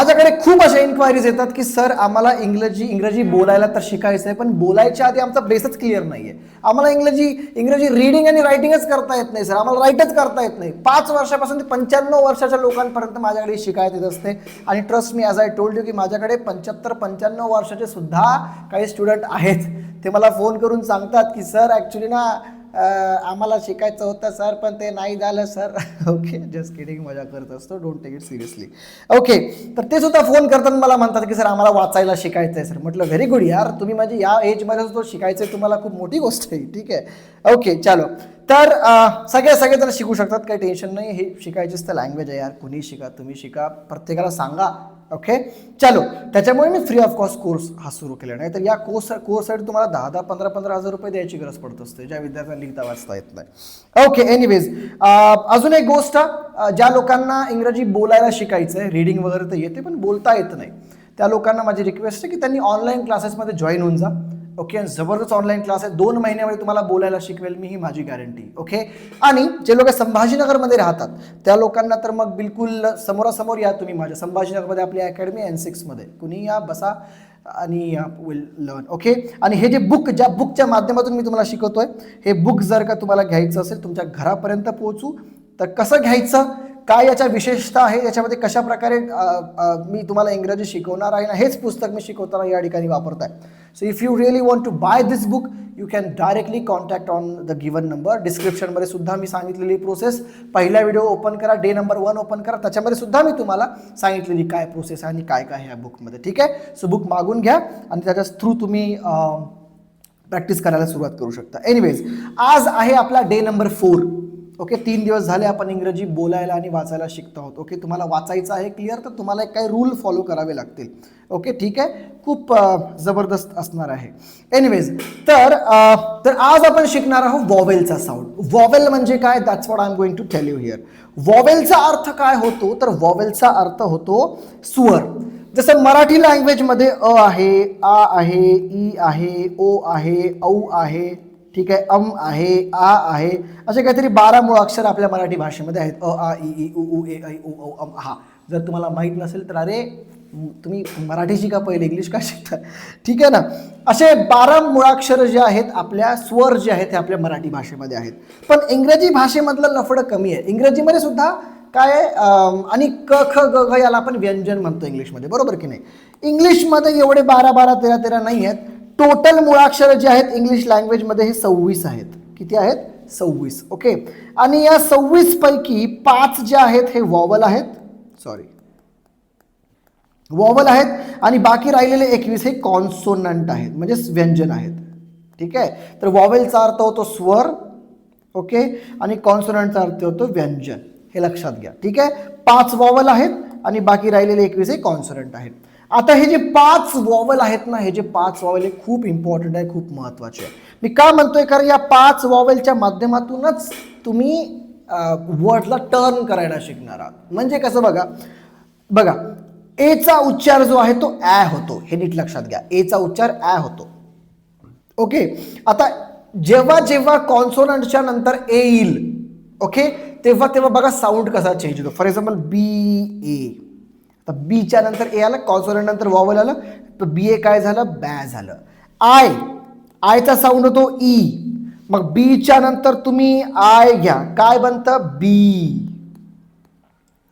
माझ्याकडे खूप अशा इन्क्वायरीज येतात की सर आम्हाला इंग्रजी बोलायला तर शिकायचं आहे, पण बोलायच्या आधी आमचा बेसच क्लिअर नाहीये. आम्हाला इंग्रजी रीडिंग आणि रायटिंगच करता येत नाही सर, आम्हाला राईटच करता येत नाही. 5 वर्षापासून ते 95 वर्षाच्या लोकांपर्यंत माझ्याकडे शिकायत येत असते. आणि trust me, as I told you, की माझ्याकडे 75-95 वर्षाचे सुद्धा काही स्टुडंट आहेत. ते मला फोन करून सांगतात की सर ॲक्च्युली ना आम्हाला शिकायचं होतं सर, पण ते नाही झालं सर. ओके, जस्ट किडिंग, मजा करत असतो, don't take it seriously. Okay, तर ते सुद्धा फोन करताना मला म्हणतात की सर आम्हाला वाचायला शिकायचं आहे सर. म्हटलं व्हेरी गुड यार, तुम्ही म्हणजे या एजमध्ये तो शिकायचं आहे तुम्हाला, खूप मोठी गोष्ट आहे. ठीक आहे, ओके चलो. तर सगळेजण शिकू शकतात, काही टेन्शन नाही. हे शिकायचीच तर लँग्वेज आहे यार, कुणी शिका, तुम्ही शिका, प्रत्येकाला सांगा. ओके चलो, त्याच्यामुळे मी फ्री ऑफ कॉस्ट कोर्स हा सुरू केला. नाही तर या कोर्ससाठी तुम्हाला 10,000, 15,000 हजार रुपये द्यायची गरज पडत असते, ज्या विद्यार्थ्यांना लिहिता वाचता येत नाही. ओके, एनिवेज, अजून एक गोष्ट, ज्या लोकांना इंग्रजी बोलायला शिकायचं आहे, रीडिंग वगैरे तर येते पण बोलता येत नाही, त्या लोकांना माझी रिक्वेस्ट आहे की त्यांनी ऑनलाईन क्लासेसमध्ये जॉईन होऊन जा. ओके, जबरदस्त ऑनलाईन क्लास आहे, 2 महिन्यामध्ये तुम्हाला बोलायला शिकवेल मी, ही माझी गॅरंटी. ओके, आणि जे लोक संभाजीनगरमध्ये राहतात त्या लोकांना तर मग बिलकुल समोरासमोर या तुम्ही माझ्या. संभाजीनगरमध्ये आपली अकॅडमी N6 मध्ये, कुणी या, बसा आणि विल लर्न. ओके, आणि हे जे ज्या बुकच्या माध्यमातून मी तुम्हाला शिकवतोय, हे बुक जर का तुम्हाला घ्यायचं असेल, तुमच्या घरापर्यंत पोहोचू, तर कसं घ्यायचं, काय याच्या विशेषता आहे, याच्यामध्ये कशा प्रकारे मी तुम्हाला इंग्रजी शिकवणार आहे ना, हेच पुस्तक मी शिकवताना या ठिकाणी वापरत आहे. So if you really want to buy this book, you can directly contact on the given number. डिस्क्रिप्शनमध्ये सुद्धा मी सांगितलेली प्रोसेस, पहिला व्हिडिओ ओपन करा, डे नंबर 1 ओपन करा, त्याच्यामध्ये सुद्धा मी तुम्हाला सांगितलेली काय प्रोसेस आहे आणि काय काय ह्या बुकमध्ये. ठीक आहे, सो बुक मागून घ्या आणि त्याच्या थ्रू तुम्ही प्रॅक्टिस करायला सुरुवात करू शकता. एनिवेज, आज आहे आपला डे नंबर 4. ओके, 3 दिवस झाले आपण इंग्रजी बोलायला आणि वाचायला शिकतो आहोत. ओके, तुम्हाला वाचायचं आहे क्लिअर, तर तुम्हाला काही रूल फॉलो करावे लागतील. ओके, ठीक आहे, खूप जबरदस्त असणार आहे. एनिवेज, तर आज आपण शिकणार आहोत वॉवेलचा साऊंड. वॉवेल म्हणजे काय, that's what I am going to tell you here. वॉवेलचा अर्थ काय होतो, तर वॉवेलचा अर्थ होतो स्वर. जसं मराठी लँग्वेजमध्ये अ आहे, आ आहे, ई आहे, ओ आहे, औ आहे, ठीक आहे, आहे, आ आहे, असे काहीतरी 12 मूळ अक्षर आपल्या मराठी भाषेमध्ये आहेत. अ, आ, इ, उ, ऊ, ए, ऐ, ओ, औ, अम, हा. जर तुम्हाला माहीत नसेल तर अरे तुम्ही मराठी शिका पहिले, इंग्लिश का शिकता. ठीक आहे ना. असे 12 मुळाक्षर जे आहेत, आपल्या स्वर जे आहेत, हे आपल्या मराठी भाषेमध्ये आहेत. पण इंग्रजी भाषेमधलं लफडं कमी आहे. इंग्रजीमध्ये सुद्धा काय आणि क, ख, ग, घ याला आपण व्यंजन म्हणतो इंग्लिशमध्ये, बरोबर की नाही. इंग्लिशमध्ये एवढे 12, 13 नाही आहेत. टोटल मुळाक्षर जे आहेत इंग्लिश लँग्वेजमध्ये हे 26 आहेत. किती आहेत, 26. ओके, आणि या 26 पैकी 5 जे आहेत हे वॉवल आहेत, वॉवल आहेत, आणि बाकी राहिलेले 21 हे कॉन्सोनंट आहेत, म्हणजे व्यंजन आहेत. ठीक आहे, तर वॉवेलचा अर्थ होतो स्वर, ओके, आणि कॉन्सोनंटचा अर्थ होतो व्यंजन, हे लक्षात घ्या. ठीक आहे, 5 वॉवल आहेत आणि बाकी राहिलेले 21 हे कॉन्सोनंट आहेत. आता हे जे 5 वॉवल आहेत ना, हे जे 5 वॉवल हे खूप इम्पॉर्टंट आहे, खूप महत्त्वाचे आहे. मी का म्हणतोय, कारण या 5 वॉवेलच्या माध्यमातूनच तुम्ही वर्डला टर्न करायला शिकणार आहात. म्हणजे कसं, बघा एचा उच्चार जो आहे तो ॲ होतो, हे नीट लक्षात घ्या. एचा उच्चार ॲ होतो. ओके, आता जेव्हा कॉन्सोनंटच्या नंतर ए येईल, ओके, तेव्हा बघा साऊंड कसा चेंज होतो. फॉर एक्झाम्पल बी ए, आता बीच्या नंतर ए आलं, कॉन्सोनंट नंतर वॉवल आलं, तर बी ए काय झालं, बॅ झालं. आयचा साऊंड होतो ई, मग बीच्या नंतर तुम्ही आय घ्या, काय बनतं, बी.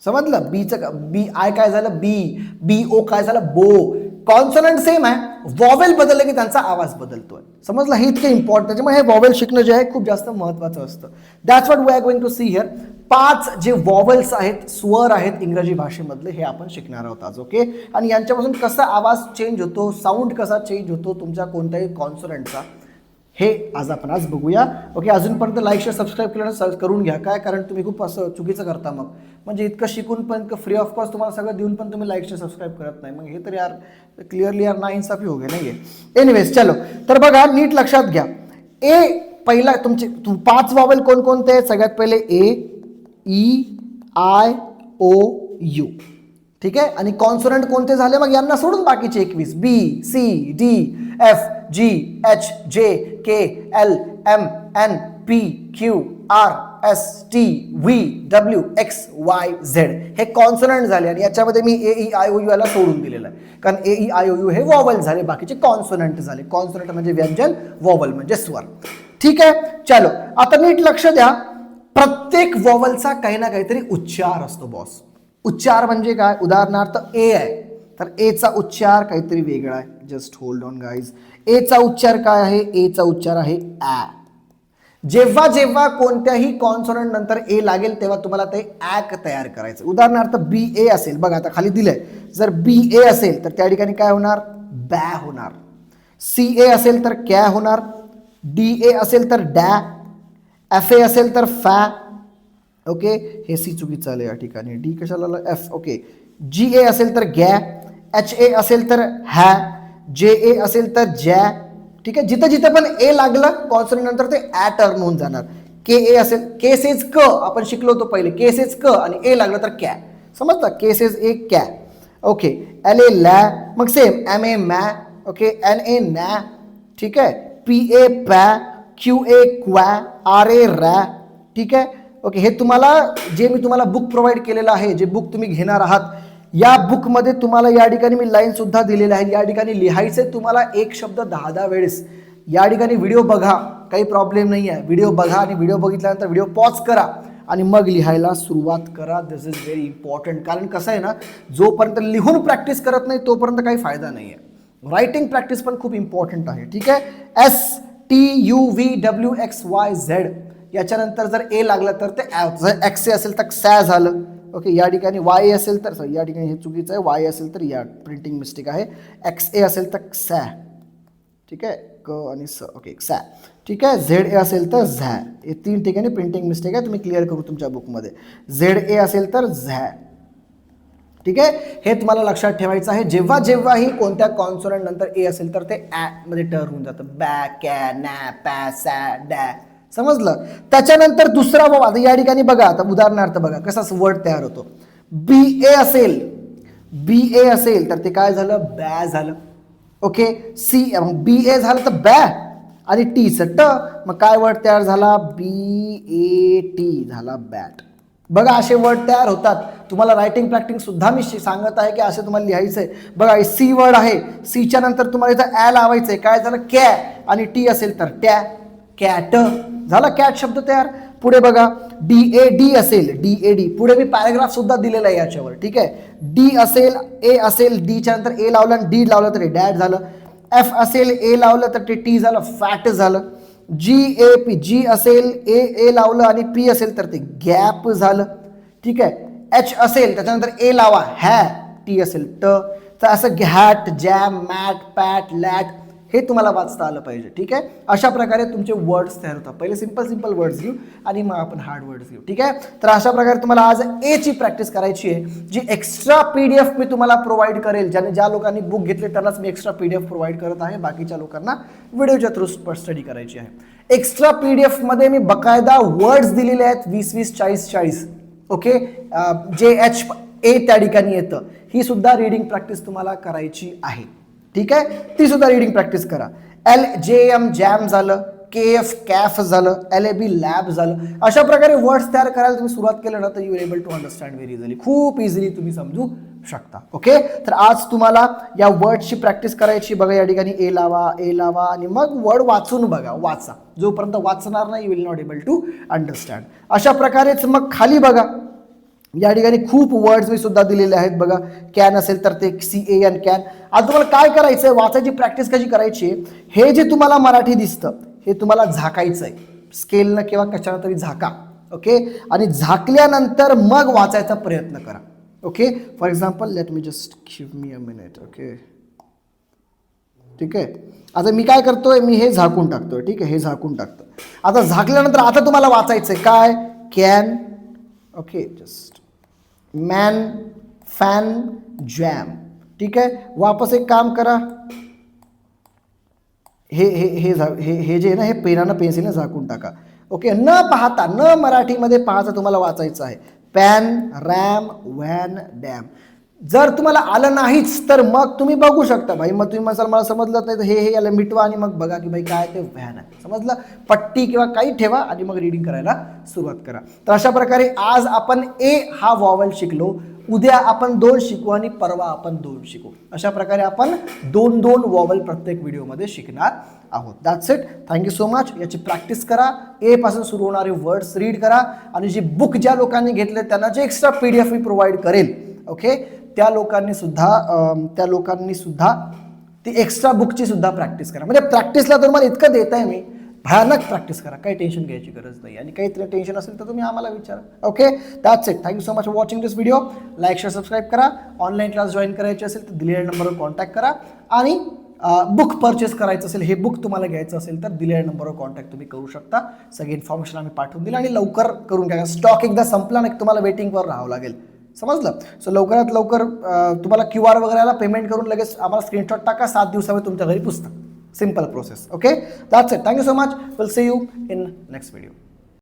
समजलं, बी आय काय झालं, बी ओ काय झालं, बो. कॉन्सोनंट सेम आहे, वॉवेल बदललं की त्यांचा आवाज बदलतोय. समजलं, हे इतके इम्पॉर्टंट. त्याच्यामुळे हे वॉवेल शिकणं जे आहे खूप जास्त महत्त्वाचं असतं. That's what we are going to see here. 5 जे वॉवेल्स आहेत, स्वर आहेत इंग्रजी भाषेमधले, हे आपण शिकणार आहोत आज. ओके, आणि यांच्यापासून कसा आवाज चेंज होतो, साऊंड कसा चेंज होतो तुमच्या कोणत्याही कॉन्सोनंटचा, हे आज बघूया. ओके, अजूनपर्यंत लाईक शेअर सबस्क्राईब केलं करून घ्या. काय, कारण तुम्ही खूप असं चुकीचं करता. मग म्हणजे इतकं शिकून पण, फ्री ऑफ कॉस्ट तुम्हाला सगळं देऊन पण तुम्ही लाईक शेअर सबस्क्राईब करत नाही, मग हे तर यार क्लिअरली यार नाइंसाफी हो गया नाही आहे. एनिवेज, चलो, तर बघा नीट लक्षात घ्या. ए पहिला तुमचे 5 वॉवेल कोणकोणते आहेत, सगळ्यात पहिले ए, ई, आय, ओ, यू. ठीक आहे, आणि कॉन्सोनंट कोणते झाले मग यांना सोडून बाकीचे 21, B, C, D, F, G, H, J, K, L, M, N, P, Q, R, S T V W X Y Z हे कॉन्सोनंट झाले आणि याच्यामध्ये मी A E I O U याला सोडून दिलेलं आहे कारण A E I O U हे वॉवल झाले, बाकीचे कॉन्सोनंट झाले. कॉन्सोनंट म्हणजे व्यंजन, वॉवल म्हणजे स्वर. ठीक आहे, चलो आता नीट लक्ष द्या. प्रत्येक वॉवलचा काही ना काहीतरी उच्चार असतो बॉस. उच्चार म्हणजे काय? उदाहरणार्थ ए आहे तर ए चा उच्चार काहीतरी वेगळा आहे. Just hold on guys. A चा उच्चार काय आहे? ए चा उच्चार आहे ॲ. जेव्हा जेव्हा कोणत्याही कॉन्सोनंट नंतर ए लागेल तेव्हा तुम्हाला ते ॲक तयार करायचं. उदाहरणार्थ बी ए असेल, बघा आता खाली दिलंय, जर बी ए असेल तर त्या ठिकाणी काय होणार? बॅ होणार. सी ए असेल तर कॅ होणार. डी ए असेल तर डॅ. एफ ए असेल तर फॅ. ओके, हे सी चुकीचं आलं या ठिकाणी. डी कशाला आलं? एफ. ओके, जी ए असेल तर गॅ. एच ए असेल तर हॅ. जे ए असेल तर जॅ. ठीक आहे, जिथं जिथं पण ए लागलं कॉन्सोनंट नंतर ते ॲ टर्न होऊन जाणार. के ए असेल, के सेज क आपण शिकलो होतो पहिले, के सेज क आणि ए लागलं तर कॅ. समजतं? के सेज ए कॅ. ओके, एल ए लॅ. मग सेम एम ए मॅ. ओके, एन ए नॅ. ठीक आहे, पी ए पॅ. क्यू ए क्वॅ. आर ए रॅ. ठीक आहे. ओके, हे तुम्हाला जे मी तुम्हाला बुक प्रोव्हाइड केलेलं आहे, जे बुक तुम्ही घेणार आहात, या बुकमध्ये तुम्हाला या ठिकाणी मी लाईन सुद्धा दिलेल्या आहेत. या ठिकाणी लिहायचे तुम्हाला एक शब्द 10 वेळेस. या ठिकाणी व्हिडिओ बघा, काही प्रॉब्लेम नाही आहे. व्हिडिओ बघा आणि व्हिडिओ बघितल्यानंतर व्हिडिओ पॉज करा आणि मग लिहायला सुरुवात करा. दिस इज व्हेरी इम्पॉर्टंट. कारण कसं आहे ना, जोपर्यंत लिहून प्रॅक्टिस करत नाही तोपर्यंत काही फायदा नाही आहे. रायटिंग प्रॅक्टिस पण खूप इम्पॉर्टंट आहे. ठीक आहे, S T U V W X Y Z याच्यानंतर जर ए लागलं तर ते जर एक्स ए असेल तर सॅ झालं. ओके, या ठिकाणी वाय असेल तर या ठिकाणी हे चुकीचं आहे. वाय असेल तर या प्रिंटिंग मिस्टेक आहे. एक्स ए असेल तर सॅ. ठीक आहे, क आणि स. ओके, सॅ. ठीक आहे, झेड ए असेल तर झॅ. हे 3 ठिकाणी प्रिंटिंग मिस्टेक आहे, तुम्ही क्लिअर करू तुमच्या बुकमध्ये. झेड ए असेल तर झॅ. ठीक आहे, हे तुम्हाला लक्षात ठेवायचं आहे. जेव्हा जेव्हाही कोणत्या कॉन्सोनंट नंतर ए असेल तर ते ॲ मध्ये टर्न होऊन जातं. बॅ, कॅ, नॅ, पॅ, सॅ, डॅ. समजलं? त्याच्यानंतर दुसरा आता या ठिकाणी बघा, आता उदाहरणार्थ बघा कसा वर्ड तयार होतो. बी ए असेल, बी ए असेल तर ते काय झालं? बॅ झालं. ओके, सी बी ए झालं तर बॅ आणि टी च ट. मग काय वर्ड तयार झाला? बी ए टी झाला बॅट. बघा असे वर्ड तयार होतात. तुम्हाला रायटिंग प्रॅक्टिस सुद्धा मी सांगत आहे की असे तुम्हाला लिहायचं आहे. बघा सी वर्ड आहे, सीच्या नंतर तुम्हाला इथं ॲ लावायचं आहे. काय झालं? कॅ आणि टी असेल तर टॅ. कॅट झाला, कॅट शब्द तयार. पुढे बघा, डी ए डी असेल, डी ए डी. पुढे मी पॅराग्राफ सुद्धा दिलेला आहे याच्यावर. ठीक आहे, डी असेल, ए असेल, डीच्या नंतर ए लावलं आणि डी लावलं तर डॅड झालं. एफ असेल, ए लावलं तर ते टी झालं, फॅट झालं. जी ए पी, जी असेल, ए लावलं आणि पी असेल तर ते गॅप झालं. ठीक आहे, एच असेल त्याच्यानंतर ए लावा, हॅ. टी असेल ट. तर असं घॅट, जॅम, मॅट, पॅट, लॅट हे तुम्हाला वाचता आलं पाहिजे. ठीक आहे, अशा प्रकारे तुमचे वर्ड्स तयार होतात. पहिले सिंपल वर्ड्स घेऊ आणि मग आपण हार्ड वर्ड्स घेऊ. ठीक आहे, तर अशा प्रकारे तुम्हाला आज ए ची प्रॅक्टिस करायची आहे. जी एक्स्ट्रा PDF मी तुम्हाला प्रोव्हाइड करेल. ज्या लोकांनी बुक घेतले त्यांनाच मी एक्स्ट्रा PDF प्रोव्हाइड करत आहे. बाकीच्या लोकांना व्हिडिओच्या थ्रू स्टडी करायची आहे. एक्स्ट्रा PDF मध्ये मी बकायदा वर्ड्स दिलेले आहेत 20-20, 40-40. ओके, जे एच ए त्या ठिकाणी येतं. ही सुद्धा रीडिंग प्रॅक्टिस तुम्हाला करायची आहे. ठीक आहे, ती सुद्धा रीडिंग प्रॅक्टिस करा. एल जे एम जॅम झालं, के एफ कॅफ झालं, एल ए बी लॅब झालं. अशा प्रकारे वर्ड्स तयार करायला तुम्ही सुरुवात केलं ना तर you able to understand very easily. खूप इझिली तुम्ही समजू शकता. ओके, तर आज तुम्हाला या वर्डची प्रॅक्टिस करायची. बघा या ठिकाणी ए लावा आणि मग वर्ड वाचून बघा, वाचा. जोपर्यंत वाचणार नाही you will not able to understand. अशा प्रकारेच मग खाली बघा, या ठिकाणी खूप वर्ड्स मी सुद्धा दिलेले आहेत. बघा, कॅन असेल तर ते CAN कॅन. आता तुम्हाला काय करायचंय, वाचायची प्रॅक्टिस कशी करायची? हे जे तुम्हाला मराठी दिसतं हे तुम्हाला झाकायचं आहे. स्केलनं किंवा कशाला तरी झाका. ओके, आणि झाकल्यानंतर मग वाचायचा प्रयत्न करा. Okay, for example let me just give me a minute. Okay, ठीक आहे, आता मी काय करतोय, मी हे झाकून टाकतोय. ठीक आहे, हे झाकून टाकतो. आता झाकल्यानंतर आता तुम्हाला वाचायचंय काय? Can. Okay, just man, fan, jam. ठीक आहे, वापस एक काम करा, हे जे आहे ना हे पेनानं पेन्सिलनं झाकून टाका. ओके, न पाहता, न मराठीमध्ये पाहता तुम्हाला वाचायचं आहे. Pan, RAM, van, dam. जर तुम्हाला आलं नाहीच तर मग तुम्ही बघू शकता भाई, मग तुम्ही म्हणाल मला समजलं नाही तर हे याला मिटवा आणि मग बघा की भाई काय ते व्हॅन आहे, समजलं, पट्टी किंवा काही ठेवा आणि मग रीडिंग करायला सुरुवात करा. तर अशा प्रकारे आज आपण ए हा वॉवल शिकलो, उद्या आपण 2 शिकू आणि परवा आपण 2 शिकू. अशा प्रकारे आपण 2 वॉवल प्रत्येक व्हिडिओमध्ये शिकणार आहोत. That's it. Thank you so much. याची प्रॅक्टिस करा, ए पासून सुरू होणारे वर्ड्स रीड करा आणि जी बुक ज्या लोकांनी घेतले त्यांना जे एक्स्ट्रा PDF मी प्रोव्हाइड करेल, ओके, त्या लोकांनी सुद्धा ती एक्स्ट्रा बुकची सुद्धा प्रॅक्टिस करा. म्हणजे प्रॅक्टिसला तर मला इतकं देत आहे मी, भयानक प्रॅक्टिस करा, काही टेन्शन घ्यायची गरज नाही. आणि काही टेन्शन असेल तर तुम्ही आम्हाला विचारा. Okay, that's it. Thank you so much for watching this video. Like share subscribe करा. ऑनलाईन क्लास जॉईन करायचे असेल तर दिलेल्या नंबरवर कॉन्टॅक्ट करा. आणि बुक परचेस करायचं असेल, हे बुक तुम्हाला घ्यायचं असेल तर दिलेल्या नंबरवर कॉन्टॅक्ट तुम्ही करू शकता. सगळी इन्फॉर्मेशन आम्ही पाठवून दिली आणि लवकर करून घ्या. स्टॉक एकदा संपला नाही तुम्हाला वेटिंगवर राहावं लागेल, समजलं. सो लवकरात लवकर तुम्हाला QR वगैरेला पेमेंट करून लगेच आम्हाला स्क्रीनशॉट टाका, 7 दिवसामध्ये तुमच्या घरी पुस्तक. Simple process. Okay, that's it. Thank you so much. Will see you in next video.